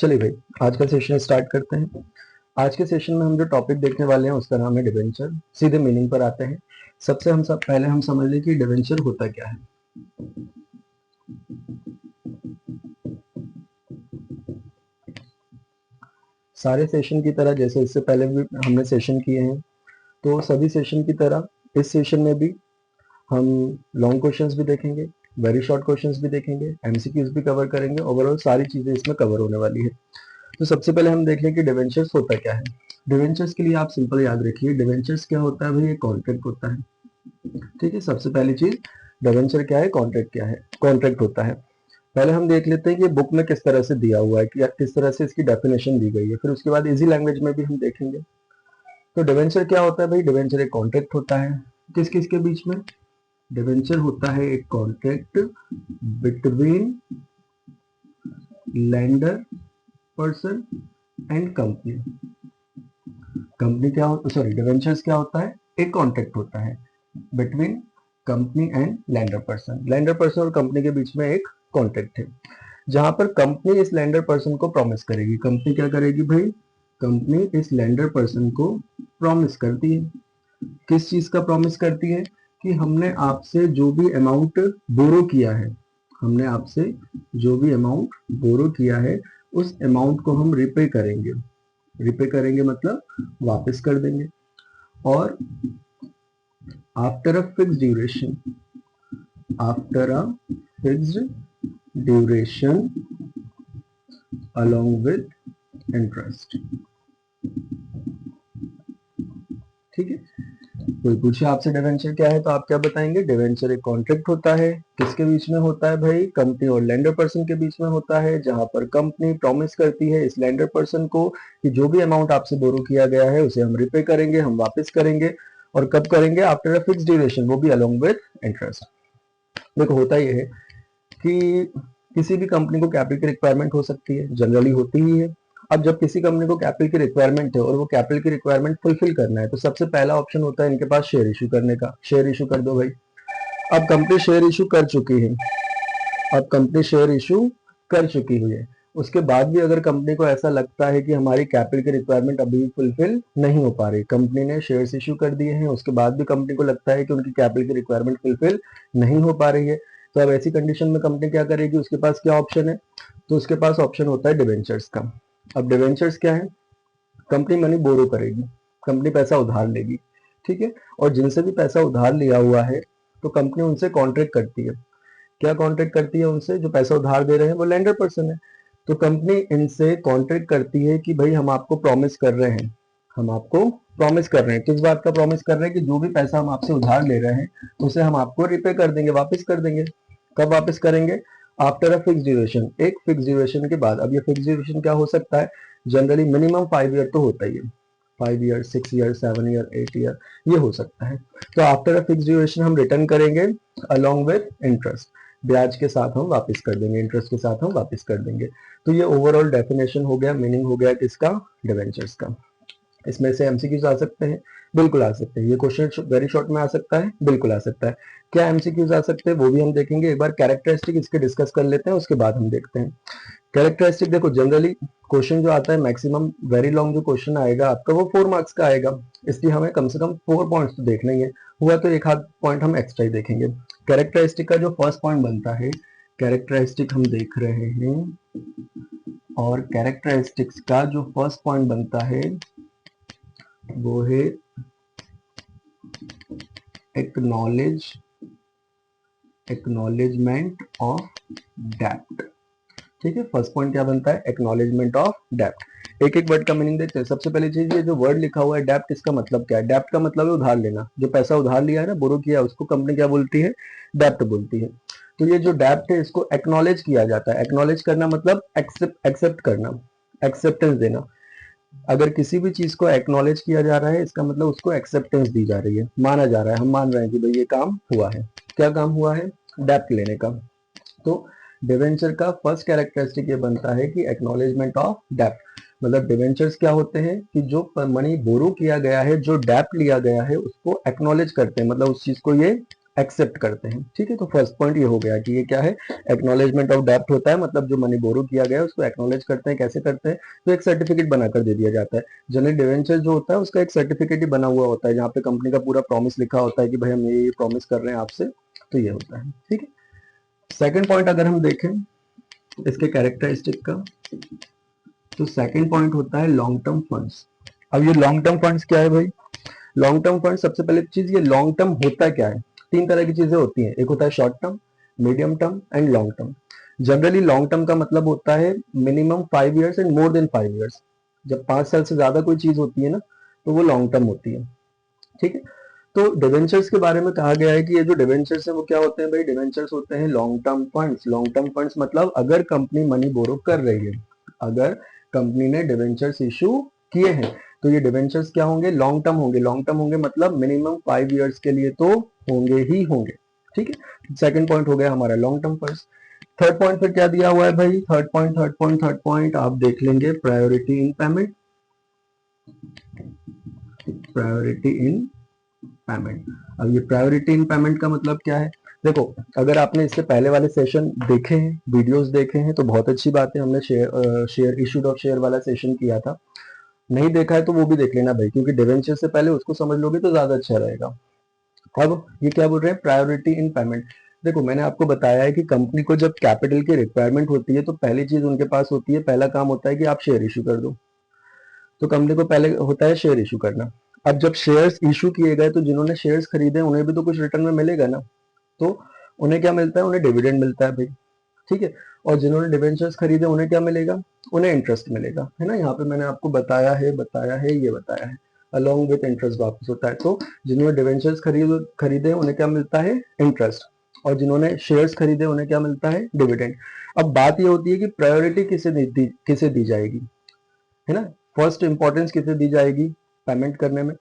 चलिए भाई, आज का सेशन स्टार्ट करते हैं। आज के सेशन में हम जो टॉपिक देखने वाले हैं उसका नाम है डिवेंचर। सीधे मीनिंग पर आते हैं। सबसे पहले हम समझ लें कि डिवेंचर होता क्या है। सारे सेशन की तरह, जैसे इससे पहले भी हमने सेशन किए हैं, तो सभी सेशन की तरह इस सेशन में भी हम लॉन्ग क्वेश्चंस भी देखेंगे, वेरी शॉर्ट क्वेश्चंस भी देखेंगे, एमसीक्यूज भी कवर करेंगे। ओवरऑल सारी चीजें इसमें कवर होने वाली है। तो सबसे पहले हम देख लें कि डिवेंचर्स होता क्या है। डिवेंचर्स के लिए आप सिंपल याद रखिए, डिवेंचर्स क्या होता है भाई, ये कॉन्ट्रैक्ट होता है। ठीक है, सबसे पहली चीज डिवेंचर क्या है, कॉन्ट्रैक्ट क्या है। कॉन्ट्रैक्ट होता है। पहले हम देख लेते हैं कि बुक में किस तरह से दिया हुआ है, कि किस तरह से इसकी डेफिनेशन दी गई है, फिर उसके बाद इजी लैंग्वेज में भी हम देखेंगे। तो डिवेंचर क्या होता है भाई, डिवेंचर एक कॉन्ट्रैक्ट होता है। किस किस के बीच में? डिवेंचर होता है एक contract between lander person and company. Company क्या होता, सॉरी, डिवेंचर्स क्या होता है, एक कॉन्ट्रैक्ट होता है between company and lander person. Lander person और कंपनी के बीच में एक कॉन्ट्रैक्ट है, जहां पर कंपनी इस लैंडर पर्सन को प्रॉमिस करेगी। कंपनी क्या करेगी भाई, कंपनी इस लैंडर पर्सन को प्रॉमिस करती है। किस चीज का प्रॉमिस करती है? कि हमने आपसे जो भी अमाउंट बोरो किया है, हमने आपसे जो भी अमाउंट बोरो किया है, उस अमाउंट को हम रिपे करेंगे। रिपे करेंगे मतलब वापस कर देंगे। और after a fix duration, after a fixed duration along with interest. ठीक है, कोई पूछे आपसे डिवेंचर क्या है तो आप क्या बताएंगे? डिवेंचर एक कॉन्ट्रैक्ट होता है। किसके बीच में होता है भाई? कंपनी और लैंडर पर्सन के बीच में होता है, जहां पर कंपनी प्रॉमिस करती है इस लैंडर पर्सन को कि जो भी अमाउंट आपसे बोरो किया गया है उसे हम रिपे करेंगे, हम वापस करेंगे। और कब करेंगे? आफ्टर अ फिक्स ड्यूरेशन, वो भी अलोंग विद इंटरेस्ट। देखो, होता यह है कि किसी भी कंपनी को कैपिटल की रिक्वायरमेंट हो सकती है, जनरली होती ही है। अब जब किसी कंपनी को कैपिटल की रिक्वायरमेंट है और वो कैपिटल की रिक्वायरमेंट फुलफिल करना है, तो सबसे पहला ऑप्शन होता है इनके पास शेयर इशू करने का। शेयर इशू कर दो भाई। अब कंपनी शेयर इशू कर चुकी है, अब कंपनी शेयर इशू कर चुकी हुई है, उसके बाद भी अगर कंपनी को ऐसा लगता है कि हमारी कैपिटल की रिक्वायरमेंट अभी भी फुलफिल नहीं हो पा रही, कंपनी ने शेयर्स इशू कर दिए हैं, उसके बाद भी कंपनी को लगता है कि उनकी कैपिटल की रिक्वायरमेंट फुलफिल नहीं हो पा रही है, तो अब ऐसी कंडीशन में कंपनी क्या करेगी? उसके पास क्या ऑप्शन है? तो उसके पास ऑप्शन होता है डिवेंचर्स का। अब डिवेंचर्स क्या है? कंपनी मनी बोरो करेगी, कंपनी पैसा उधार लेगी। ठीक है, और जिनसे भी पैसा उधार लिया हुआ है तो कंपनी उनसे कॉन्ट्रैक्ट करती है। क्या कॉन्ट्रैक्ट करती है उनसे? जो पैसा उधार दे रहे हैं वो लैंडर पर्सन है, तो कंपनी इनसे कॉन्ट्रैक्ट करती है कि भाई हम आपको प्रॉमिस कर रहे हैं, हम आपको प्रॉमिस कर रहे हैं। किस बात का प्रॉमिस कर रहे हैं? कि जो भी पैसा हम आपसे उधार ले रहे हैं उसे हम आपको रिपे कर देंगे, वापस कर देंगे। कब वापस करेंगे? आफ्टर अ फिक्स ड्यूरेशन, एक फिक्स ड्यूरेशन के बाद। अब ये फिक्स ड्यूरेशन क्या हो सकता है? जनरली मिनिमम 5 ईयर तो होता ही है, 5 ईयर, 6 ईयर, 7 ईयर, 8 ईयर, ये हो सकता है। तो आफ्टर अ फिक्स ड्यूरेशन हम रिटर्न करेंगे अलोंग विद इंटरेस्ट, ब्याज के साथ हम वापस कर देंगे, इंटरेस्ट के साथ हम वापस कर देंगे। तो ये ओवरऑल डेफिनेशन हो गया, मीनिंग हो गया किसका? डिवेंचर्स का। इसमें से एमसीक्यूज आ सकते हैं, बिल्कुल आ सकते हैं। ये क्वेश्चन वेरी शॉर्ट में आ सकता है, बिल्कुल आ सकता है। क्या एमसीक्यूज आ सकते हैं वो भी हम देखेंगे। एक बार कैरेक्टरिस्टिक इसके डिस्कस कर लेते हैं, उसके बाद हम देखते हैं कैरेक्टरिस्टिक। देखो, जनरली क्वेश्चन जो आता है, मैक्सिमम वेरी लॉन्ग जो क्वेश्चन आएगा आपका वो 4 मार्क्स का आएगा, इसलिए हमें कम से कम 4 पॉइंट्स तो देखना ही है। हुआ तो एक आध पॉइंट हम एक्स्ट्रा ही देखेंगे। कैरेक्टरिस्टिक का जो फर्स्ट पॉइंट बनता है, कैरेक्टरिस्टिक हम देख रहे हैं, और कैरेक्टरिस्टिक्स का जो फर्स्ट पॉइंट बनता है वो है एक्नॉलेजमेंट ऑफ डेप्ट। ठीक है, फर्स्ट पॉइंट क्या बनता है? एक्नॉलेजमेंट ऑफ डेप्ट। एक एक वर्ड का मीनिंग देखते हैं। सबसे पहली चीज, ये जो वर्ड लिखा हुआ है डेप्ट, इसका मतलब क्या है? डेप्ट का मतलब है उधार लेना। जो पैसा उधार लिया है ना, बोरो किया, उसको कंपनी क्या बोलती है? डेप्ट बोलती है। तो ये जो डेप्ट है इसको एक्नॉलेज किया जाता है। एक्नॉलेज करना मतलब एक्सेप्ट करना, एक्सेप्टेंस देना। अगर किसी भी चीज को एक्नॉलेज किया जा रहा है, इसका मतलब उसको एक्सेप्टेंस दी जा रही है, माना जा रहा है, हम मान रहे हैं कि भाई ये काम हुआ है। क्या काम हुआ है? डेप्ट लेने का। तो डिवेंचर का फर्स्ट कैरेक्टरिस्टिक ये बनता है कि एक्नॉलेजमेंट ऑफ डेप्ट। मतलब डिवेंचर्स क्या होते हैं कि जो मनी बोरो किया गया है, जो डेप्ट लिया गया है, उसको एक्नॉलेज करते हैं, मतलब उस चीज को ये एक्सेप्ट करते हैं। ठीक है, तो फर्स्ट पॉइंट ये हो गया कि ये क्या है, एक्नॉलेजमेंट ऑफ डेप्ट होता है, मतलब जो मनी बोरो किया गया है उसको एक्नॉलेज करते हैं। कैसे करते हैं, तो एक सर्टिफिकेट बनाकर दे दिया जाता है। जनरल डिवेंचर जो होता है उसका एक सर्टिफिकेट ही बना हुआ होता है, जहाँ पे कंपनी का पूरा प्रॉमिस लिखा होता है कि भाई हम ये प्रॉमिस कर रहे हैं आपसे, तो ये होता है। ठीक है, सेकेंड पॉइंट अगर हम देखें इसके कैरेक्टरिस्टिक का, तो सेकेंड पॉइंट होता है लॉन्ग टर्म फंड्स। अब ये लॉन्ग टर्म फंड्स क्या है भाई, लॉन्ग टर्म फंड, सबसे पहले चीज ये लॉन्ग टर्म होता क्या है, तीन तरह की चीजें होती हैं, एक होता है short term, medium term and long term. Generally long term का मतलब होता है minimum 5 years and more than 5 years। जब 5 साल से ज्यादा कोई चीज होती है ना, तो वो लॉन्ग टर्म होती है। ठीक है, तो डिवेंचर्स के बारे में कहा गया है कि ये जो डिवेंचर्स है वो क्या होते हैं भाई, डिवेंचर्स होते हैं long term funds. Long term funds मतलब अगर कंपनी मनी बोरो कर रही है, अगर कंपनी ने डिवेंचर्स इशू किए हैं, तो ये डिवेंचर्स क्या होंगे, लॉन्ग टर्म होंगे। लॉन्ग टर्म होंगे मतलब मिनिमम 5 years के लिए तो होंगे ही होंगे। ठीक है, सेकंड पॉइंट हो गया हमारा long term funds. Third point फिर क्या दिया हुआ है भाई, थर्ड पॉइंट आप देख लेंगे, प्रायोरिटी इन पेमेंट। प्रायोरिटी इन पेमेंट, अब ये प्रायोरिटी इन पेमेंट का मतलब क्या है, देखो अगर आपने इससे पहले वाले सेशन देखे हैं, वीडियोस देखे हैं, तो बहुत अच्छी बात है, हमने शेयर इशूड ऑफ शेयर वाला सेशन किया था। नहीं देखा है तो वो भी देख लेना भाई, क्योंकि डिवेंचर से पहले उसको समझ लोगे तो ज्यादा अच्छा रहेगा। अब ये क्या बोल रहे हैं, प्रायोरिटी इन पेमेंट। देखो मैंने आपको बताया है कि कंपनी को जब कैपिटल की रिक्वायरमेंट होती है, तो पहली चीज उनके पास होती है, पहला काम होता है कि आप शेयर इशू कर दो। तो कंपनी को पहले होता है शेयर इशू करना। अब जब शेयर्स इशू किए गए, तो जिन्होंने शेयर्स खरीदे उन्हें भी तो कुछ रिटर्न में मिलेगा ना, तो उन्हें क्या मिलता है, उन्हें डिविडेंड मिलता है भाई। ठीक है, और जिन्होंने डिवेंचर्स खरीदे उन्हें क्या मिलेगा, उन्हें इंटरेस्ट मिलेगा, है ना। यहाँ पे मैंने आपको बताया है, ये बताया है, अलॉन्ग विथ इंटरेस्ट वापस होता है। तो जिन्होंने डिवेंचर्स खरीदे उन्हें क्या मिलता है, इंटरेस्ट, और जिन्होंने शेयर्स खरीदे उन्हें क्या मिलता है, डिविडेंड। अब बात ये होती है कि प्रायोरिटी किसे दी जाएगी, है ना, फर्स्ट इंपॉर्टेंस किसे दी जाएगी पेमेंट करने में,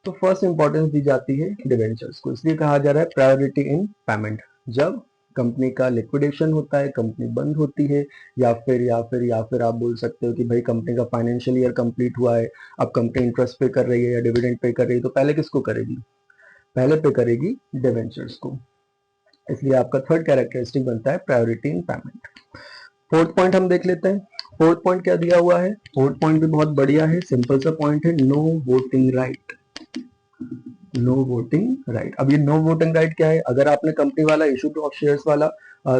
तो फर्स्ट इंपॉर्टेंस दी जाती है डिवेंचर्स को। इसलिए कहा जा रहा है प्रायोरिटी इन पेमेंट। जब कंपनी का लिक्विडेशन होता है, कंपनी बंद होती है, या फिर आप बोल सकते हो कि भाई कंपनी का फाइनेंशियल ईयर कंप्लीट हुआ है, अब कंपनी इंटरेस्ट पे कर रही है या डिविडेंड पे कर रही है, तो पहले किसको करेगी, पहले पे करेगी डिवेंचर्स को। इसलिए आपका थर्ड कैरेक्टरिस्टिक बनता है प्रायोरिटी इन पेमेंट। फोर्थ पॉइंट हम देख लेते हैं। फोर्थ पॉइंट क्या दिया हुआ है, फोर्थ पॉइंट भी बहुत बढ़िया है, सिंपल सा पॉइंट है, no voting right. No voting right. अब ये नो वोटिंग राइट क्या है, अगर आपने कंपनी वाला इशू ऑफ शेयर्स वाला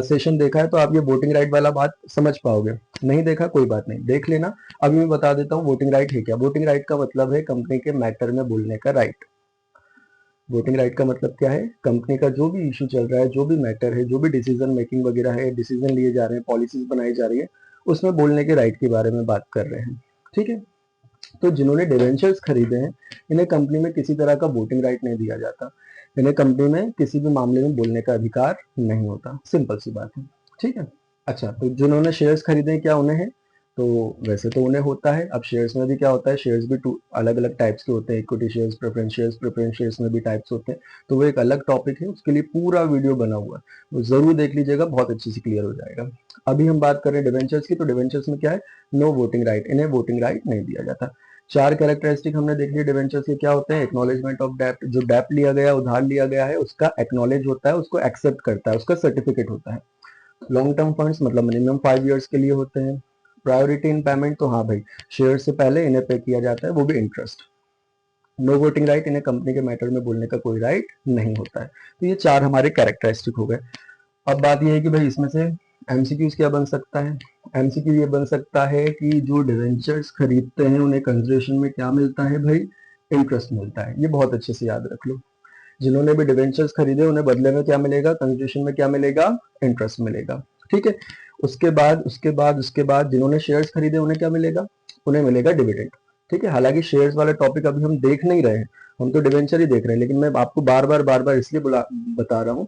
सेशन देखा है तो आप ये वोटिंग राइट वाला बात समझ पाओगे, नहीं देखा कोई बात नहीं, देख लेना। अभी मैं बता देता हूँ वोटिंग राइट है क्या। वोटिंग राइट का मतलब है कंपनी के मैटर में बोलने का राइट। वोटिंग राइट का मतलब क्या है, कंपनी का जो भी इशू चल रहा है, जो भी मैटर है, जो भी डिसीजन मेकिंग वगैरह है, डिसीजन लिए जा रहे हैं, पॉलिसीज बनाई जा रही है, उसमें बोलने के राइट के बारे में बात कर रहे हैं। ठीक है, तो जिन्होंने डिवेंचर्स खरीदे हैं इन्हें कंपनी में किसी तरह का वोटिंग राइट नहीं दिया जाता, इन्हें कंपनी में किसी भी मामले में बोलने का अधिकार नहीं होता, सिंपल सी बात है। ठीक है, अच्छा तो जिन्होंने शेयर्स खरीदे क्या उन्हें है, तो वैसे तो उन्हें होता है। अब शेयर्स में भी क्या होता है, शेयर्स भी अलग अलग टाइप्स के होते हैं, इक्विटी शेयर्स, प्रेफरेंस शेयर्स में भी टाइप्स होते हैं, तो वो एक अलग टॉपिक है, उसके लिए पूरा वीडियो बना हुआ है, वो जरूर देख लीजिएगा, बहुत अच्छे से क्लियर हो जाएगा। अभी हम बात कर रहे हैं डिवेंचर्स की, तो डिवेंचर्स में क्या है, नो वोटिंग राइट, इन्हें वोटिंग राइट नहीं दिया जाता। चार कैरेक्टरिस्टिक हमने देख लिया डिवेंचर्स के क्या होते हैं, एक्नॉलेजमेंट ऑफ डेप्ट, जो डेप्ट लिया गया, उधार लिया गया है, उसका एक्नॉलेज होता है, उसको एक्सेप्ट करता है, उसका सर्टिफिकेट होता है। लॉन्ग टर्म फंड्स मतलब मिनिमम 5 years के लिए होते हैं। प्रायोरिटी इन पेमेंट, तो हाँ भाई शेयर से पहले इन्हें पे किया जाता है, वो भी इंटरेस्ट। नो वोटिंग राइट, इन्हें कंपनी के मैटर में बोलने का कोई राइट नहीं होता है। तो ये चार हमारे कैरेक्टरिस्टिक हो गए। अब बात यह है कि भाई इसमें से एमसीक्यूज क्या बन सकता है, एमसीक्यू ये बन सकता है कि जो डिवेंचर्स खरीदते हैं उन्हें कंसिडरेशन में क्या मिलता है भाई, इंटरेस्ट मिलता है। ये बहुत अच्छे से याद रख लो, जिन्होंने भी डिवेंचर्स खरीदे उन्हें बदले में क्या मिलेगा, कंसिडरेशन में क्या मिलेगा, इंटरेस्ट मिलेगा। ठीक है, उसके बाद जिन्होंने शेयर्स खरीदे उन्हें क्या मिलेगा, उन्हें मिलेगा डिविडेंड। ठीक है, हालांकि शेयर्स वाला टॉपिक अभी हम देख नहीं रहे हैं, हम तो डिवेंचर ही देख रहे हैं, लेकिन मैं आपको बार बार इसलिए बता रहा हूँ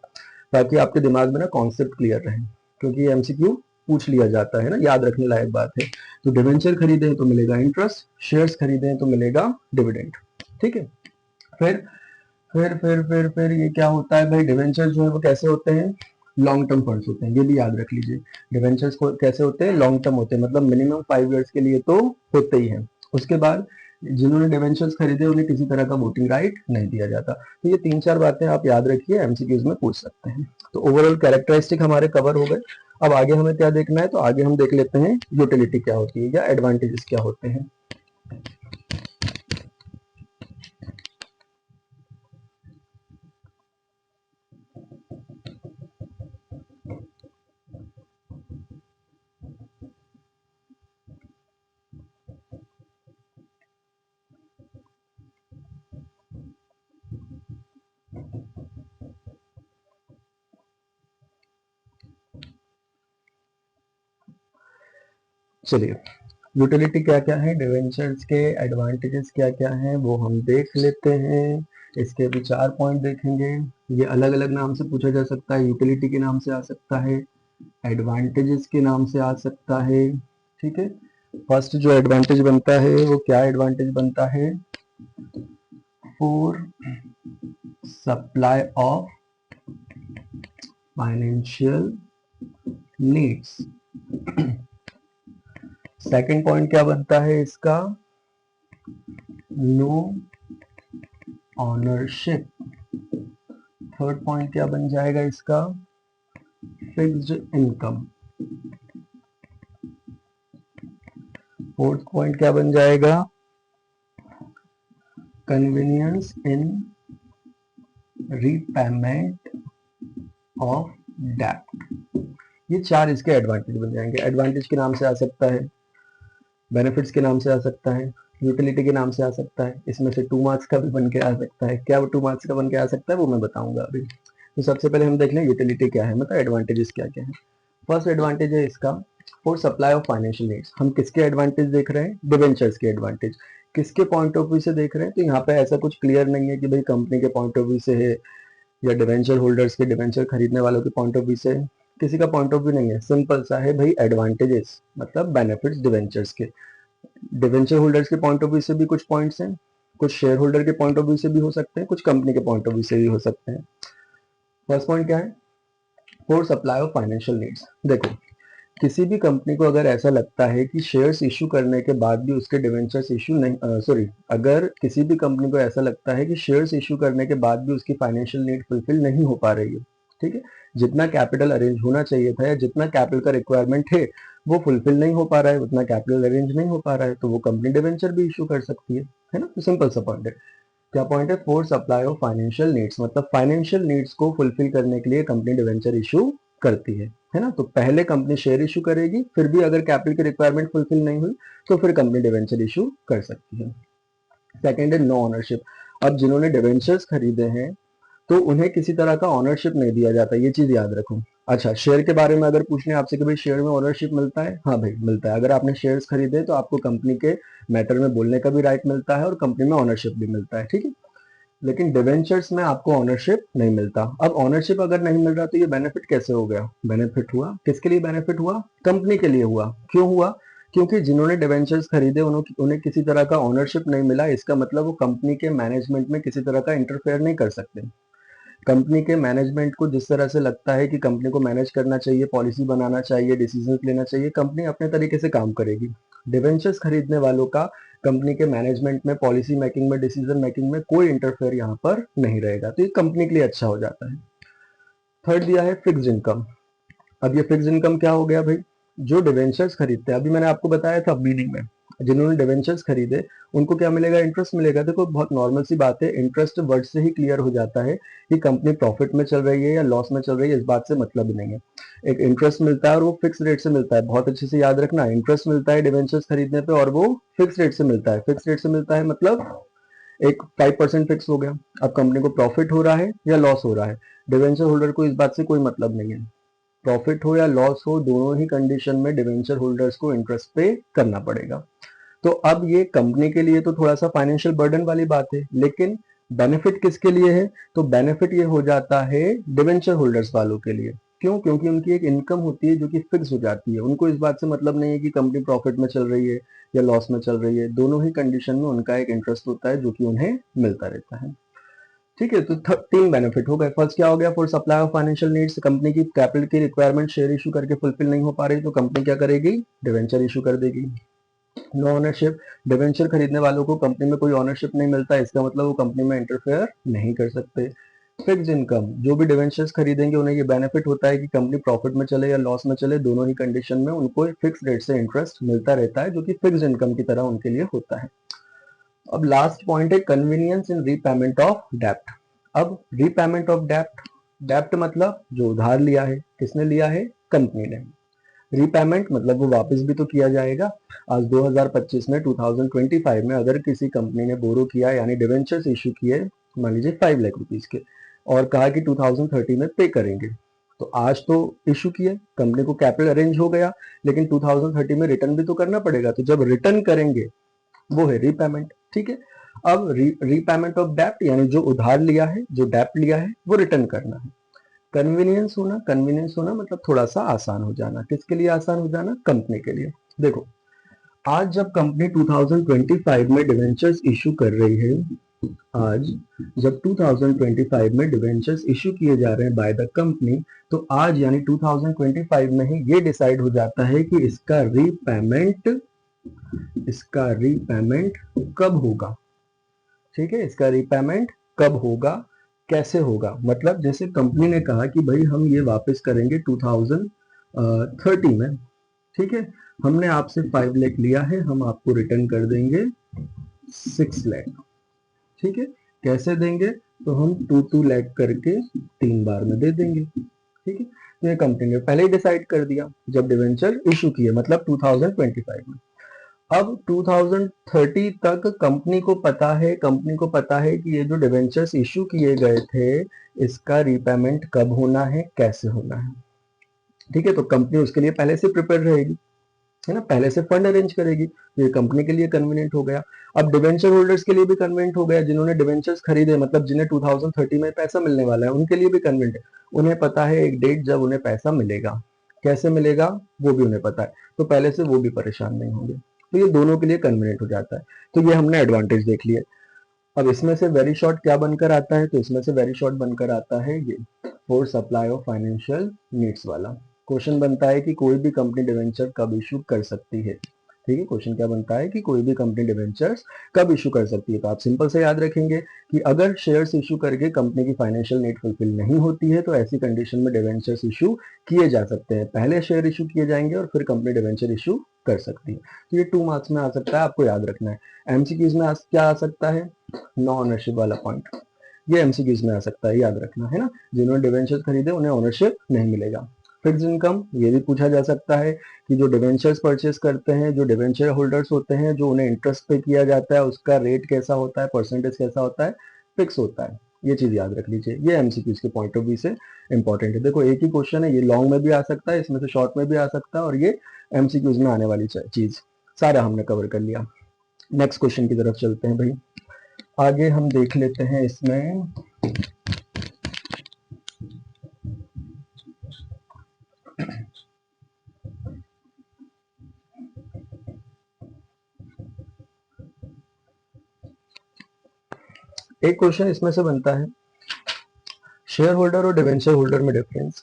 ताकि आपके दिमाग में ना कॉन्सेप्ट क्लियर रहे, क्योंकि एमसीक्यू पूछ लिया जाता है ना, याद रखने लायक बात है। तो डिवेंचर खरीदे हैं तो मिलेगा इंटरेस्ट, शेयर्स खरीदे हैं तो मिलेगा डिविडेंड। ठीक है, फिर फिर ये क्या होता है भाई, डिवेंचर जो है वो कैसे होते हैं, लॉन्ग टर्म फंड्स होते हैं, ये भी याद रख लीजिए। डिवेंचर्स को कैसे होते हैं, लॉन्ग टर्म होते हैं, मतलब मिनिमम 5 years के लिए तो होते ही हैं। उसके बाद जिन्होंने डिवेंचर्स खरीदे उन्हें किसी तरह का वोटिंग राइट नहीं दिया जाता। तो ये 3-4 बातें आप याद रखिए, एमसीक्यूज में पूछ सकते हैं। तो ओवरऑल कैरेक्टरिस्टिक हमारे कवर हो गए। अब आगे हमें क्या देखना है, तो आगे हम देख लेते हैं यूटिलिटी क्या होती है या एडवांटेजेस क्या होते हैं। चलिए, यूटिलिटी क्या क्या है, डिवेंचर्स के एडवांटेजेस क्या क्या हैं वो हम देख लेते हैं। इसके भी 4 पॉइंट देखेंगे। ये अलग अलग नाम से पूछा जा सकता है, यूटिलिटी के नाम से आ सकता है, एडवांटेजेस के नाम से आ सकता है। ठीक है, फर्स्ट जो एडवांटेज बनता है वो क्या एडवांटेज बनता है, for supply of financial needs. Second point क्या बनता है इसका, नो ऑनरशिप। थर्ड पॉइंट क्या बन जाएगा इसका, फिक्स्ड इनकम। फोर्थ पॉइंट क्या बन जाएगा, convenience in repayment of date. ये 4 इसके एडवांटेज बन जाएंगे। एडवांटेज के नाम से आ सकता है, बेनिफिट्स के नाम से आ सकता है, यूटिलिटी के नाम से आ सकता है, इसमें से 2 मार्क्स का भी बन के आ सकता है। क्या वो 2 मार्क्स का बन के आ सकता है वो मैं बताऊंगा अभी। तो सबसे पहले हम देख लें यूटिलिटी क्या है, मतलब एडवांटेजेस क्या क्या है। फर्स्ट एडवांटेज है इसका, for supply of financial needs. हम किसके एडवांटेज देख रहे हैं, डिवेंचर्स के एडवांटेज। किसके पॉइंट ऑफ व्यू से देख रहे हैं, तो यहाँ पे ऐसा कुछ क्लियर नहीं है कि भाई कंपनी के पॉइंट ऑफ व्यू से है या डिवेंचर होल्डर्स के, डिवेंचर खरीदने वालों के पॉइंट ऑफ व्यू से, किसी का पॉइंट ऑफ व्यू नहीं है। सिंपल सा है भाई, एडवांटेजेस मतलब बेनिफिट्स डिवेंचर्स के। डिवेंचर होल्डर्स के पॉइंट ऑफ व्यू से भी कुछ पॉइंट्स हैं, कुछ शेयर होल्डर के पॉइंट ऑफ व्यू से भी हो सकते हैं, कुछ कंपनी के पॉइंट ऑफ व्यू से भी हो सकते हैं। फर्स्ट पॉइंट क्या है, for supply of financial needs. देखो, किसी भी कंपनी को अगर ऐसा लगता है कि शेयर्स इश्यू करने के बाद भी उसके डिवेंचर्स इश्यू नहीं, सॉरी, अगर किसी भी कंपनी को ऐसा लगता है कि शेयर्स इश्यू करने के बाद भी उसकी फाइनेंशियल नीड फुलफिल नहीं हो पा रही है, ठीक है, जितना कैपिटल अरेंज होना चाहिए था या जितना कैपिटल का रिक्वायरमेंट है वो फुलफिल नहीं हो पा रहा है, उतना कैपिटल अरेंज नहीं हो पा रहा है, तो वो कंपनी डिवेंचर भी इशू कर सकती है ना। तो सिंपल सा पॉइंट है। क्या पॉइंट है, for supply of financial needs, मतलब फाइनेंशियल नीड्स को फुलफिल करने के लिए कंपनी डिवेंचर इशू करती है ना। तो पहले कंपनी शेयर इशू करेगी, फिर भी अगर कैपिटल की रिक्वायरमेंट फुलफिल नहीं हुई तो फिर कंपनी डिवेंचर इशू कर सकती है। सेकेंड है नो ऑनरशिप। अब जिन्होंने डिवेंचर्स खरीदे हैं तो उन्हें किसी तरह का ऑनरशिप नहीं दिया जाता, ये चीज याद रखो। अच्छा, शेयर के बारे में अगर पूछ लें आपसे कि भाई शेयर में ऑनरशिप मिलता है, हाँ भाई मिलता है। अगर आपने शेयर्स खरीदे तो आपको कंपनी के मैटर में बोलने का भी राइट मिलता है और कंपनी में ऑनरशिप भी मिलता है, ठीक है। लेकिन डिवेंचर्स में आपको ऑनरशिप नहीं मिलता। अब ऑनरशिप अगर नहीं मिल रहा तो ये बेनिफिट कैसे हो गया, बेनिफिट हुआ किसके लिए, बेनिफिट हुआ कंपनी के लिए हुआ। क्यों हुआ, क्योंकि जिन्होंने डिवेंचर्स खरीदे उन्हें किसी तरह का ऑनरशिप नहीं मिला। इसका मतलब वो कंपनी के मैनेजमेंट में किसी तरह का इंटरफेयर नहीं कर सकते। कंपनी के मैनेजमेंट को जिस तरह से लगता है कि कंपनी को मैनेज करना चाहिए, पॉलिसी बनाना चाहिए, डिसीजन लेना चाहिए, कंपनी अपने तरीके से काम करेगी। डिवेंचर्स खरीदने वालों का कंपनी के मैनेजमेंट में, पॉलिसी मेकिंग में, डिसीजन मेकिंग में कोई इंटरफेयर यहाँ पर नहीं रहेगा, तो ये कंपनी के लिए अच्छा हो जाता है। थर्ड दिया है फिक्स्ड इनकम। अब ये फिक्स्ड इनकम क्या हो गया भाई, जो डिवेंचर्स खरीदते हैं, अभी मैंने आपको बताया था मीनिंग में, जिन्होंने डिवेंचर्स खरीदे उनको क्या मिलेगा, इंटरेस्ट मिलेगा। देखो बहुत नॉर्मल सी बात है, इंटरेस्ट वर्ड से ही क्लियर हो जाता है कि कंपनी प्रॉफिट में चल रही है या लॉस में चल रही है, इस बात से मतलब ही नहीं है। एक इंटरेस्ट मिलता है और वो फिक्स रेट से मिलता है, बहुत अच्छे से याद रखना। इंटरेस्ट मिलता है डिवेंचर्स खरीदने पे और वो फिक्स रेट से मिलता है। फिक्स रेट से मिलता है मतलब एक 5% फिक्स हो गया। अब कंपनी को प्रॉफिट हो रहा है या लॉस हो रहा है, डिवेंचर होल्डर को इस बात से कोई मतलब नहीं है। प्रॉफिट हो या लॉस हो, दोनों ही कंडीशन में डिवेंचर होल्डर्स को इंटरेस्ट पे करना पड़ेगा। तो अब ये कंपनी के लिए तो थोड़ा सा फाइनेंशियल बर्डन वाली बात है, लेकिन बेनिफिट किसके लिए है, तो बेनिफिट ये हो जाता है डिवेंचर होल्डर्स वालों के लिए। क्यों, क्योंकि उनकी एक इनकम होती है जो कि फिक्स हो जाती है। उनको इस बात से मतलब नहीं है कि कंपनी प्रॉफिट में चल रही है या लॉस में चल रही है, दोनों ही कंडीशन में उनका एक इंटरेस्ट होता है जो कि उन्हें मिलता रहता है। ठीक है, तो 3 बेनिफिट हो गए। फर्स्ट क्या हो गया, for supply of financial needs, company की कैपिटल की रिक्वायरमेंट शेयर इशू करके फुलफिल नहीं हो पा रही तो कंपनी क्या करेगी, डिवेंचर इशू कर देगी। नो ऑनरशिप, डिवेंचर खरीदने वालों को कंपनी में कोई ऑनरशिप नहीं मिलता, इसका मतलब वो कंपनी में इंटरफेयर नहीं कर सकते। फिक्स इनकम, जो भी डिवेंचर्स खरीदेंगे उन्हें ये बेनिफिट होता है कि कंपनी प्रॉफिट में चले या लॉस में चले, दोनों ही कंडीशन में उनको फिक्स रेट से इंटरेस्ट मिलता रहता है, जो कि फिक्स इनकम की तरह उनके लिए होता है। अब लास्ट पॉइंट है कन्वीनियंस इन रीपेमेंट ऑफ डेप्ट। अब रीपेमेंट ऑफ डेप्ट, डेप्ट मतलब जो उधार लिया है, किसने लिया है, कंपनी ने। रीपेमेंट मतलब वो वापस भी तो किया जाएगा। आज 2025 में 2025 में अगर किसी कंपनी ने बोरो किया यानी डिवेंचर्स इश्यू किए, मान लीजिए 5 लाख रुपीस के, और कहा कि 2030 में पे करेंगे, तो आज तो इश्यू किए, कंपनी को कैपिटल अरेंज हो गया, लेकिन 2030 में रिटर्न भी तो करना पड़ेगा, तो जब रिटर्न करेंगे वो है रीपेमेंट। ठीक है, अब रीपेमेंट ऑफ डेप्ट यानी जो उधार लिया है, जो डेप्ट लिया है वो रिटर्न करना है। कन्वीनियंस होना, कन्वीनियंस होना मतलब थोड़ा सा आसान हो जाना, किसके लिए आसान हो जाना, कंपनी के लिए। देखो आज जब कंपनी 2025 में डिवेंचर्स इशू कर रही है, आज जब 2025 में डिवेंचर्स इशू किए जा रहे हैं बाय द कंपनी, तो आज यानी 2025 में ही ये डिसाइड हो जाता है कि इसका रीपेमेंट कब होगा। ठीक है, इसका रीपेमेंट कब होगा, कैसे होगा, मतलब जैसे कंपनी ने कहा कि भाई हम ये वापस करेंगे 2030 में, ठीक है, हमने आपसे 5 लाख लिया है, हम आपको रिटर्न कर देंगे 6 लाख। ठीक है, कैसे देंगे, तो हम 2 लाख करके 3 बार में दे देंगे। ठीक है, तो ये कंपनी ने पहले ही डिसाइड कर दिया जब डिवेंचर इशू किए, मतलब 2025 में। अब 2030 तक कंपनी को पता है कि ये जो डिवेंचर्स इशू किए गए थे इसका रीपेमेंट कब होना है, कैसे होना है। ठीक है, तो कंपनी उसके लिए पहले से प्रिपेयर रहेगी, है ना, पहले से फंड अरेंज करेगी, तो ये कंपनी के लिए कन्वीनियंट हो गया। अब डिवेंचर होल्डर्स के लिए भी कन्वीनियंट हो गया, जिन्होंने डिवेंचर्स खरीदे, मतलब जिन्हें 2030 में पैसा मिलने वाला है, उनके लिए भी कन्वीनियंट है। उन्हें पता है एक डेट जब उन्हें पैसा मिलेगा, कैसे मिलेगा वो भी उन्हें पता है, तो पहले से वो भी परेशान नहीं होंगे, तो ये दोनों के लिए कन्वीनियंट हो जाता है। तो ये हमने एडवांटेज देख लिए। अब इसमें से वेरी शॉर्ट क्या बनकर आता है, तो इसमें से वेरी शॉर्ट बनकर आता है ये for supply of financial needs वाला। क्वेश्चन बनता है कि कोई भी कंपनी डिवेंचर कब इशू कर सकती है। ठीक है, क्वेश्चन क्या बनता है कि कोई भी कंपनी डिवेंचर्स कब इशू कर सकती है, तो आप सिंपल से याद रखेंगे कि अगर शेयर्स इशू करके कंपनी की फाइनेंशियल नीड फुलफिल नहीं होती है, तो ऐसी कंडीशन में डिवेंचर्स इशू किए जा सकते हैं। पहले शेयर इशू किए जाएंगे और फिर कंपनी डिवेंचर इशू कर सकती है। तो ये 2 मार्क्स में आ सकता है, आपको याद रखना है। एमसीक्यूज में क्या आ सकता है, नो ऑनरशिप वाला पॉइंट, ये एमसीक्यूज में आ सकता है, याद रखना है ना। जिन्होंने डिवेंचर्स खरीदे उन्हें ओनरशिप नहीं मिलेगा। फिक्स्ड इनकम, ये भी पूछा जा सकता है कि जो डिवेंचर्स परचेस करते हैं, जो डिवेंचर होल्डर्स होते हैं, जो उन्हें इंटरेस्ट पे किया जाता है, उसका रेट कैसा होता है, परसेंटेज कैसा होता है, फिक्स होता है। ये चीज याद रख लीजिए, ये एमसीक्यूज के पॉइंट ऑफ व्यू से इंपॉर्टेंट है। देखो एक ही क्वेश्चन है, ये लॉन्ग में भी आ सकता है, इसमें से शॉर्ट में भी आ सकता है, और ये एमसीक्यूज में आने वाली चीज सारा हमने कवर कर लिया। नेक्स्ट क्वेश्चन की तरफ चलते हैं भाई, आगे हम देख लेते हैं इसमें। एक क्वेश्चन इसमें से बनता है, शेयर होल्डर और डिवेंचर होल्डर में डिफरेंस।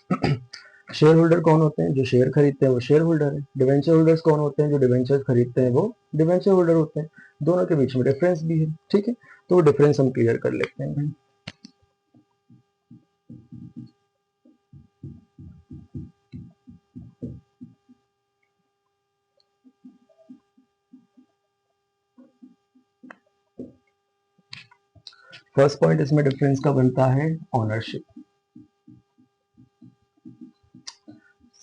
शेयर होल्डर कौन होते हैं, जो शेयर खरीदते हैं वो शेयर होल्डर है। डिवेंचर होल्डर्स कौन होते हैं, जो डिवेंचर खरीदते हैं वो डिवेंचर होल्डर होते हैं। दोनों के बीच में डिफरेंस भी है। ठीक है, तो वो डिफरेंस हम क्लियर कर लेते हैं भाई। फर्स्ट पॉइंट इसमें डिफरेंस का बनता है ऑनरशिप।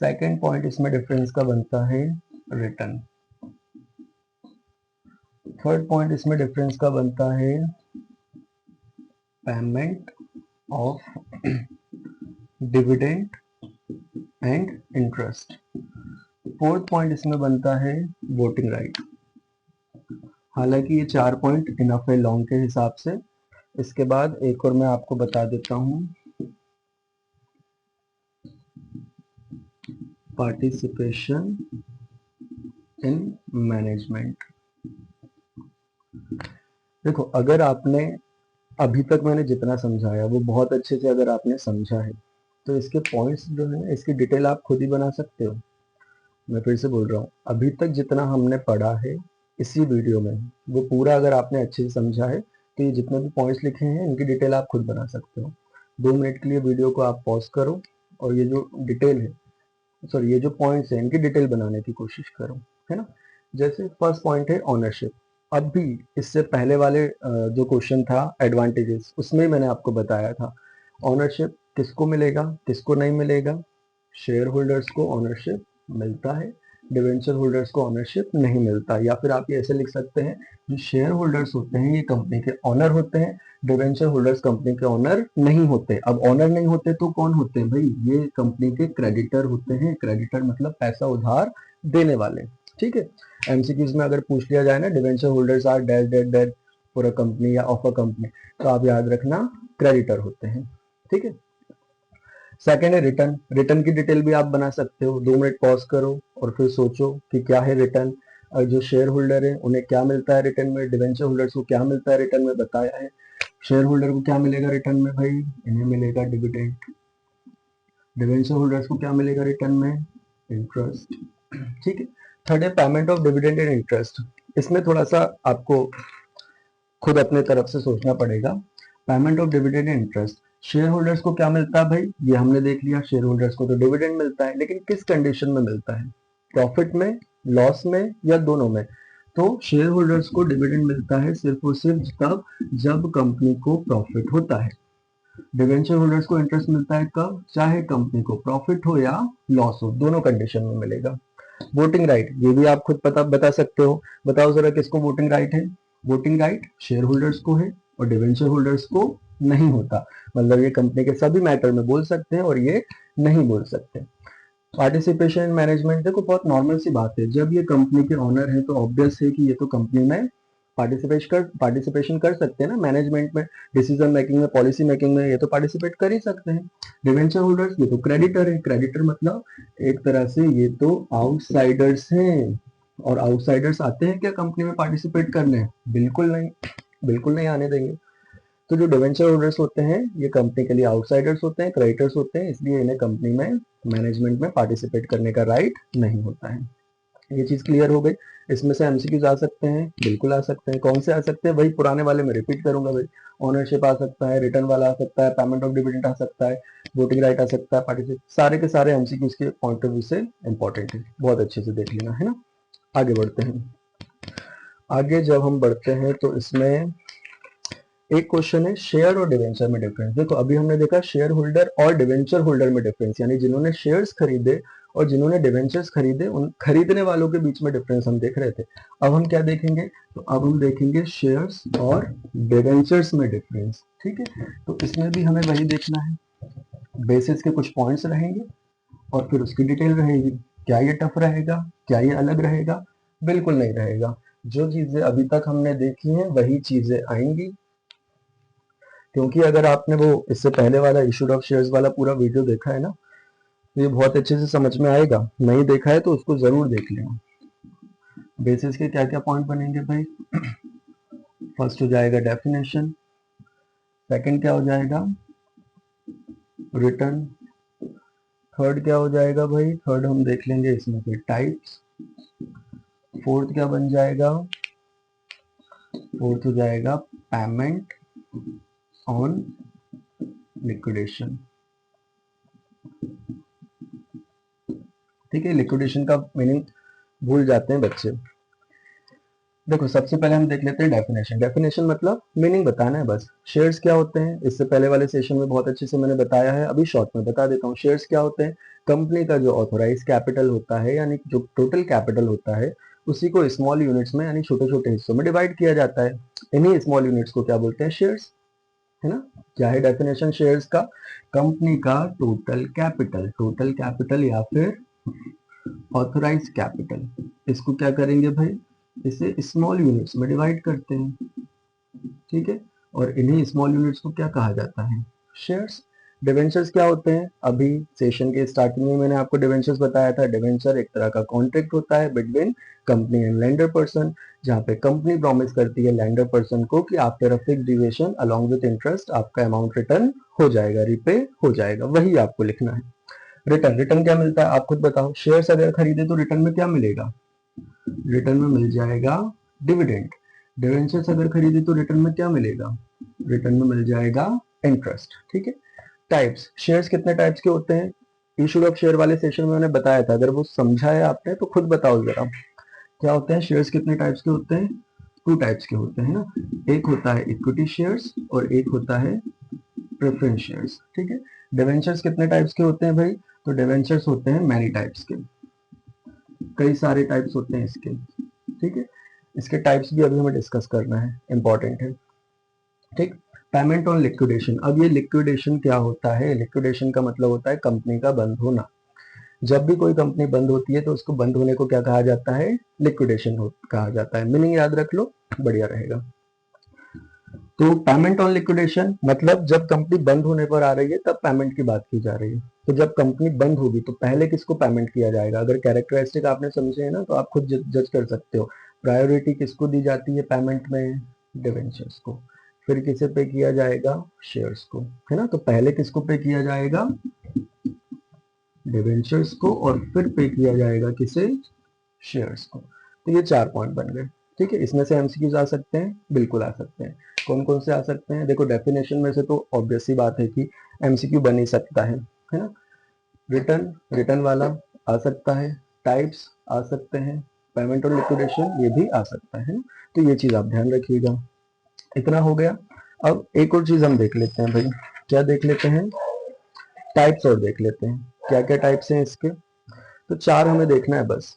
सेकंड पॉइंट इसमें डिफरेंस का बनता है रिटर्न। थर्ड पॉइंट इसमें डिफरेंस का बनता है payment of dividend and interest. Fourth point इसमें बनता है वोटिंग राइट। हालांकि ये 4 पॉइंट इनफ है लॉन्ग के हिसाब से। इसके बाद एक और मैं आपको बता देता हूं, पार्टिसिपेशन इन मैनेजमेंट। देखो अगर आपने अभी तक मैंने जितना समझाया वो बहुत अच्छे से अगर आपने समझा है, तो इसके पॉइंट्स जो है इसकी डिटेल आप खुद ही बना सकते हो। मैं फिर से बोल रहा हूँ, अभी तक जितना हमने पढ़ा है इसी वीडियो में। वो पूरा अगर आपने अच्छे से समझा है तो ये जितने भी पॉइंट्स लिखे हैं इनकी डिटेल आप खुद बना सकते हो। 2 मिनट के लिए वीडियो को आप पॉज करो और ये जो डिटेल है, सॉरी ये जो पॉइंट्स हैं इनकी डिटेल बनाने की कोशिश करो, है ना। जैसे फर्स्ट पॉइंट है ऑनरशिप। अब भी इससे पहले वाले जो क्वेश्चन था एडवांटेजेस, उसमें मैंने आपको बताया था ऑनरशिप किसको मिलेगा किसको नहीं मिलेगा। शेयर होल्डर्स को ऑनरशिप मिलता है, डिवेंचर होल्डर्स को ऑनरशिप नहीं मिलता। या फिर आप ये ऐसे लिख सकते हैं, जो शेयर होल्डर्स होते हैं ये कंपनी के ऑनर होते हैं, डिवेंचर होल्डर्स कंपनी के ऑनर नहीं होते। अब ऑनर नहीं होते तो कौन होते हैं भाई, ये कंपनी के क्रेडिटर होते हैं। क्रेडिटर मतलब पैसा उधार देने वाले, ठीक है। एमसीक्यूज में अगर पूछ लिया जाए ना, debenture holders are dash dash dash for a company या ऑफ अ कंपनी, तो आप याद रखना क्रेडिटर होते हैं, ठीक है। सेकेंड है रिटर्न। रिटर्न की डिटेल भी आप बना सकते हो। 2 मिनट पॉज करो और फिर सोचो कि क्या है रिटर्न। और जो शेयर होल्डर है उन्हें क्या मिलता है रिटर्न में, डिवेंचर होल्डर्स को क्या मिलता है रिटर्न में, बताया है। शेयर होल्डर को क्या मिलेगा रिटर्न में भाई, इन्हें मिलेगा डिविडेंड। डिवेंचर होल्डर्स को क्या मिलेगा रिटर्न में, इंटरेस्ट, ठीक है। थर्ड है payment of dividend and interest. इसमें थोड़ा सा आपको खुद अपने तरफ से सोचना पड़ेगा। Payment of dividend and interest, share holders को क्या मिलता है भाई, ये हमने देख लिया, शेयर होल्डर्स को तो डिविडेंड मिलता है, लेकिन किस कंडीशन में मिलता है, प्रॉफिट में, लॉस में या दोनों में। तो शेयर होल्डर्स को डिविडेंड मिलता है सिर्फ और सिर्फ तब जब कंपनी को प्रॉफिट होता है। डिवेंचर होल्डर्स को इंटरेस्ट मिलता है कब, चाहे कंपनी को प्रॉफिट हो या लॉस हो, दोनों कंडीशन में मिलेगा। वोटिंग राइट, ये भी आप खुद पता बता सकते हो। बताओ जरा किसको वोटिंग राइट है। वोटिंग राइट शेयर होल्डर्स को है और डिवेंचर होल्डर्स को नहीं होता। मतलब ये कंपनी के सभी मैटर में बोल सकते हैं और ये नहीं बोल सकते। पार्टिसिपेशन मैनेजमेंट, देखो बहुत नॉर्मल सी बात है, जब ये कंपनी के ऑनर है तो ऑब्वियस है कि ये तो कंपनी में पार्टिसिपेशन कर सकते हैं ना, मैनेजमेंट में, डिसीजन मेकिंग में, पॉलिसी मेकिंग में, ये तो पार्टिसिपेट कर ही सकते हैं। डिवेंचर होल्डर्स ये तो क्रेडिटर है। क्रेडिटर मतलब एक तरह से ये तो आउटसाइडर्स हैं। और आउटसाइडर्स आते हैं क्या कंपनी में पार्टिसिपेट करने, बिल्कुल नहीं, बिल्कुल नहीं आने देंगे। तो जो डिवेंचर होल्डर्स होते हैं ये कंपनी के लिए आउटसाइडर्स होते हैं, क्रेडिटर्स होते हैं, इसलिए इन्हें कंपनी में मैनेजमेंट में पार्टिसिपेट करने का राइट नहीं होता है। ये चीज क्लियर हो गई। इसमें से एमसीक्यूज आ सकते हैं, बिल्कुल आ सकते हैं। कौन से आ सकते हैं, वही पुराने वाले में रिपीट करूंगा भाई। ऑनरशिप आ सकता है, रिटर्न वाला आ सकता है, पेमेंट ऑफ डिविडेंड आ सकता है, वोटिंग राइट आ सकता है, पार्टिसिपेट, सारे के सारे एमसीक्यूज के पॉइंट ऑफ व्यू से इंपॉर्टेंट है, बहुत अच्छे से देख लेना, है ना। आगे बढ़ते हैं। आगे जब हम बढ़ते हैं तो इसमें एक क्वेश्चन है शेयर और डिवेंचर में डिफरेंस। देखो अभी हमने देखा शेयर होल्डर और डिवेंचर होल्डर में डिफरेंस, यानी जिन्होंने शेयर्स खरीदे और जिन्होंने डिवेंचर्स खरीदे उन खरीदने वालों के बीच में डिफरेंस हम देख रहे थे। अब हम क्या देखेंगे, तो अब हम देखेंगे शेयर्स और डिवेंचर्स में डिफरेंस, ठीक है। तो इसमें भी हमें वही देखना है, बेसिस के कुछ पॉइंट्स रहेंगे और फिर उसकी डिटेल रहेगी। क्या ये टफ रहेगा, क्या ये अलग रहेगा, बिल्कुल नहीं रहेगा। जो चीजें अभी तक हमने देखी हैं वही चीजें आएंगी, क्योंकि अगर आपने वो इससे पहले वाला इशूड ऑफ शेयर्स वाला पूरा वीडियो देखा है ना, तो ये बहुत अच्छे से समझ में आएगा। नहीं देखा है तो उसको जरूर देख लेना। बेसिस के क्या क्या पॉइंट बनेंगे भाई, फर्स्ट हो जाएगा डेफिनेशन, सेकंड क्या हो जाएगा, रिटर्न, थर्ड क्या हो जाएगा भाई, थर्ड हम देख लेंगे इसमें फिर टाइप्स, फोर्थ क्या बन जाएगा, फोर्थ हो जाएगा पेमेंट ऑन लिक्विडेशन, ठीक है। लिक्विडेशन का मीनिंग भूल जाते हैं बच्चे। देखो सबसे पहले हम देख लेते हैं डेफिनेशन। डेफिनेशन मतलब मीनिंग बताना है बस। शेयर्स क्या होते हैं, इससे पहले वाले सेशन में बहुत अच्छे से मैंने बताया है, अभी शॉर्ट में बता देता हूँ। शेयर्स क्या होते हैं, कंपनी का जो ऑथोराइज कैपिटल होता है, यानी जो टोटल कैपिटल होता है, उसी को स्मॉल यूनिट्स में यानी छोटे छोटे हिस्सों में डिवाइड किया जाता है। इन्हीं स्मॉल यूनिट्स को क्या बोलते हैं, शेयर्स, है ना। क्या है डेफिनेशन शेयर्स का, कंपनी का टोटल कैपिटल या फिर ऑथोराइज कैपिटल, इसको क्या करेंगे भाई, इसे स्मॉल यूनिट्स में डिवाइड करते हैं, ठीक है। और इन्हीं स्मॉल यूनिट्स को क्या कहा जाता है, शेयर्स। डिवेंचर्स क्या होते हैं, अभी सेशन के स्टार्टिंग में मैंने आपको डिवेंचर्स बताया था। डिवेंचर एक तरह का कॉन्ट्रैक्ट होता है between company and lender person, जहां पे कंपनी प्रॉमिस करती है लेंडर पर्सन को कि after a fix duration along with interest आपका अमाउंट रिटर्न हो जाएगा, रिपे हो जाएगा, वही आपको लिखना है। रिटर्न, रिटर्न क्या मिलता है आप खुद बताओ। शेयर्स अगर खरीदे तो रिटर्न में क्या मिलेगा, रिटर्न में मिल जाएगा डिविडेंड। डिवेंचर्स अगर खरीदे तो रिटर्न में क्या मिलेगा? रिटर्न में मिल जाएगा इंटरेस्ट। ठीक है। टाइप्स, शेयर्स कितने टाइप्स के होते हैं? इशूड ऑफ शेयर वाले सेशन में मैंने बताया था, अगर वो समझा है आपने तो खुद बताओ जरा, क्या होते हैं शेयर्स कितने टाइप्स के होते हैं? 2 टाइप्स के होते हैं ना, एक होता है इक्विटी शेयर्स और एक होता है प्रेफरेंस शेयर्स। ठीक है। डिवेंचर्स कितने टाइप्स के होते हैं भाई? तो डिवेंचर्स होते हैं मैनी टाइप्स के, कई सारे टाइप्स होते हैं इसके। ठीक है। इसके टाइप्स भी अभी हमें डिस्कस करना है, इंपॉर्टेंट है। ठीक। पेमेंट ऑन लिक्विडेशन, अब ये लिक्विडेशन क्या होता है? लिक्विडेशन का मतलब होता है कंपनी का बंद होना। जब भी कोई कंपनी बंद होती है तो उसको बंद होने को क्या कहा जाता है? लिक्विडेशन कहा जाता है। मीनिंग याद रख लो, बढ़िया रहेगा। तो पेमेंट ऑन लिक्विडेशन मतलब जब कंपनी बंद होने पर आ रही है तब पेमेंट की बात की जा रही है। तो जब कंपनी बंद होगी तो पहले किसको पेमेंट किया जाएगा? अगर कैरेक्टरिस्टिक आपने समझे है ना तो आप खुद जज कर सकते हो। प्रायोरिटी किसको दी जाती है पेमेंट में? डिवेंचर्स को। फिर किसे पे किया जाएगा? शेयर्स को, है ना। तो पहले किसको पे किया जाएगा? डिवेंचर्स को, और फिर पे किया जाएगा किसे? शेयर्स को। तो ये 4 पॉइंट बन गए। ठीक है। इसमें से एमसीक्यूज आ सकते हैं, बिल्कुल आ सकते हैं। कौन कौन से आ सकते हैं? देखो डेफिनेशन में से तो ऑब्वियस सी बात है कि एमसीक्यू बन ही सकता है ना। रिटर्न, रिटर्न वाला आ सकता है, टाइप्स आ सकते हैं, पेमेंट और लिक्विडेशन ये भी आ सकता है ना। तो ये चीज आप ध्यान रखिएगा। इतना हो गया। अब एक और चीज हम देख लेते हैं भाई, क्या देख लेते हैं? टाइप्स और देख लेते हैं, क्या क्या टाइप्स हैं इसके। तो 4 हमें देखना है बस।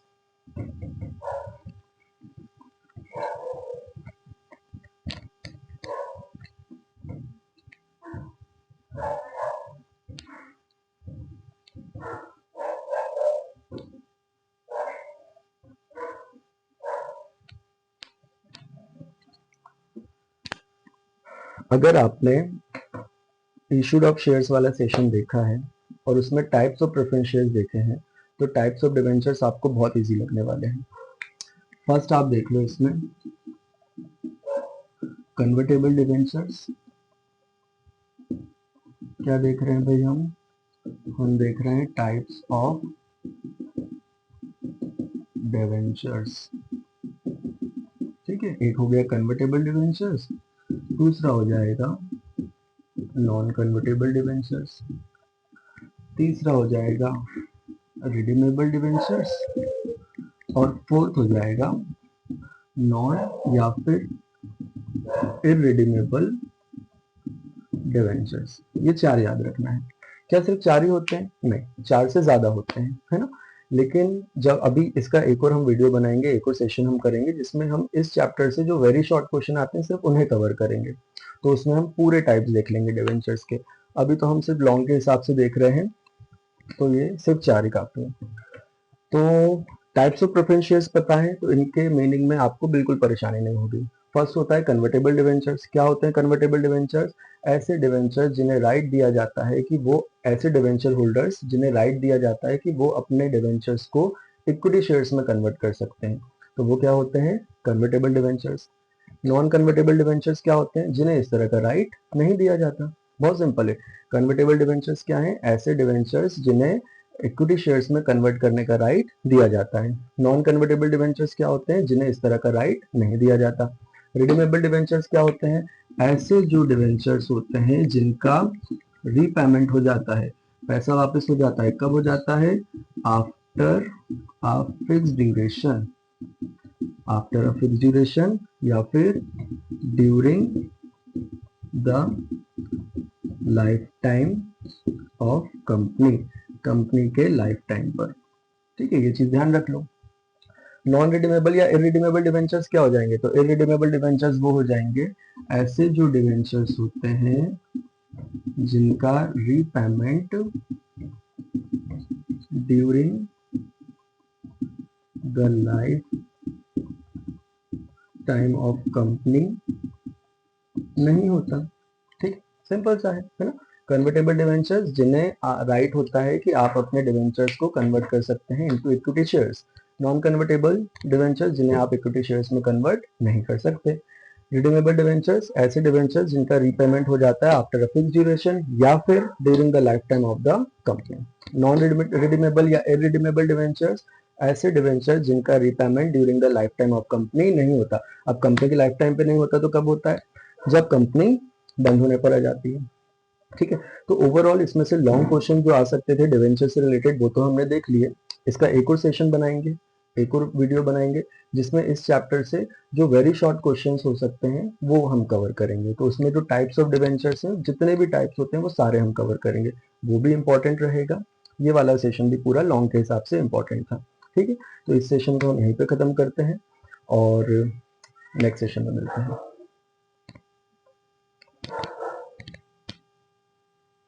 अगर आपने इशूड ऑफ शेयर्स वाला सेशन देखा है और उसमें टाइप्स ऑफ प्रेफरेंस शेयर्स देखे हैं तो टाइप्स ऑफ डिवेंचर्स आपको बहुत इजी लगने वाले हैं। फर्स्ट आप देख लो इसमें कन्वर्टेबल डिवेंचर्स। क्या देख रहे हैं भाई? हम देख रहे हैं टाइप्स ऑफ डिवेंचर्स। ठीक है। एक हो गया कन्वर्टेबल डिवेंचर्स, दूसरा हो जाएगा नॉन कन्वर्टेबल डिवेंचर्स, तीसरा हो जाएगा रिडीमेबल डिवेंचर्स, और फोर्थ हो जाएगा नॉन या फिर इररिडीमेबल डिवेंचर्स। ये 4 याद रखना है। क्या सिर्फ 4 ही होते हैं? नहीं, 4 से ज्यादा होते हैं, है ना। लेकिन जब अभी इसका एक और हम वीडियो बनाएंगे, एक और सेशन हम करेंगे जिसमें हम इस चैप्टर से जो वेरी शॉर्ट क्वेश्चन आते हैं सिर्फ उन्हें कवर करेंगे। तो उसमें हम पूरे टाइप्स देख लेंगे डिवेंचर्स के। अभी तो हम सिर्फ लॉन्ग के हिसाब से देख रहे हैं, तो ये सिर्फ 4 ही काफी है। तो टाइप्स ऑफ प्रेफरेंस शेयर्स पता है तो इनके मीनिंग में आपको बिल्कुल परेशानी नहीं होगी। फर्स्ट होता है कन्वर्टेबल डिवेंचर्स। क्या होते हैं कन्वर्टेबल डिवेंचर्स? ऐसे डिवेंचर्स जिन्हें राइट दिया जाता है कि वो, ऐसे डिवेंचर होल्डर्स जिन्हें राइट दिया जाता है कि वो अपने डिवेंचर्स को इक्विटी शेयर्स में कन्वर्ट कर सकते हैं, तो वो क्या होते हैं? Convertible debentures. Non convertible debentures क्या होते हैं? जिन्हें इस तरह का राइट नहीं दिया जाता। बहुत सिंपल है। कन्वर्टेबल डिवेंचर्स क्या है? ऐसे डिवेंचर्स जिन्हें इक्विटी शेयर्स में कन्वर्ट करने का राइट दिया जाता है। नॉन कन्वर्टेबल डिवेंचर्स क्या होते हैं? जिन्हें इस तरह का राइट नहीं दिया जाता। रिडीमेबल डिवेंचर्स क्या होते हैं? ऐसे जो डिवेंचर्स होते हैं जिनका रीपेमेंट हो जाता है, पैसा वापस हो जाता है। कब हो जाता है? After a fixed duration, after a fixed duration या फिर during the life time of company, company के लाइफ टाइम पर। ठीक है, ये चीज ध्यान रख लो। नॉन रिडीमेबल या इरिडीमेबल डिवेंचर्स क्या हो जाएंगे? तो इरिडीमेबल डिवेंचर्स वो हो जाएंगे ऐसे जो डिवेंचर्स होते हैं जिनका repayment during the life time of company नहीं होता। ठीक, सिंपल सा है ना। कन्वर्टेबल डिवेंचर्स जिन्हें राइट होता है कि आप अपने डिवेंचर्स को कन्वर्ट कर सकते हैं into equity shares. Non convertible debentures जिन्हें आप इक्विटी शेयर्स में कन्वर्ट नहीं कर सकते। रिडीमेबल डिवेंचर्स ऐसे डिवेंचर्स जिनका रीपेमेंट हो जाता है आफ्टर अ फिक्स्ड ड्यूरेशन या फिर during the life time of the company. Non redeemable या इरिडीमेबल डिवेंचर्स ऐसे डिवेंचर जिनका repayment during the life time of company नहीं होता। अब कंपनी की लाइफ टाइम पे नहीं होता तो कब होता है? जब कंपनी बंद होने पर आ जाती है। ठीक है, तो ओवरऑल इसमें से लॉन्ग क्वेश्चन जो आ सकते थे डिवेंचर से रिलेटेड वो तो हमने देख लिए। इसका एक और सेशन बनाएंगे, एक और वीडियो बनाएंगे जिसमें इस चैप्टर से जो वेरी शॉर्ट क्वेश्चंस हो सकते हैं वो हम कवर करेंगे। तो उसमें जो टाइप्स ऑफ डिवेंचर्स हैं, जितने भी टाइप्स होते हैं वो सारे हम कवर करेंगे, वो भी इंपॉर्टेंट रहेगा। ये वाला सेशन भी पूरा लॉन्ग के हिसाब से इंपॉर्टेंट था। ठीक है, तो इस सेशन को हम यहीं पे खत्म करते हैं और नेक्स्ट सेशन में मिलते हैं।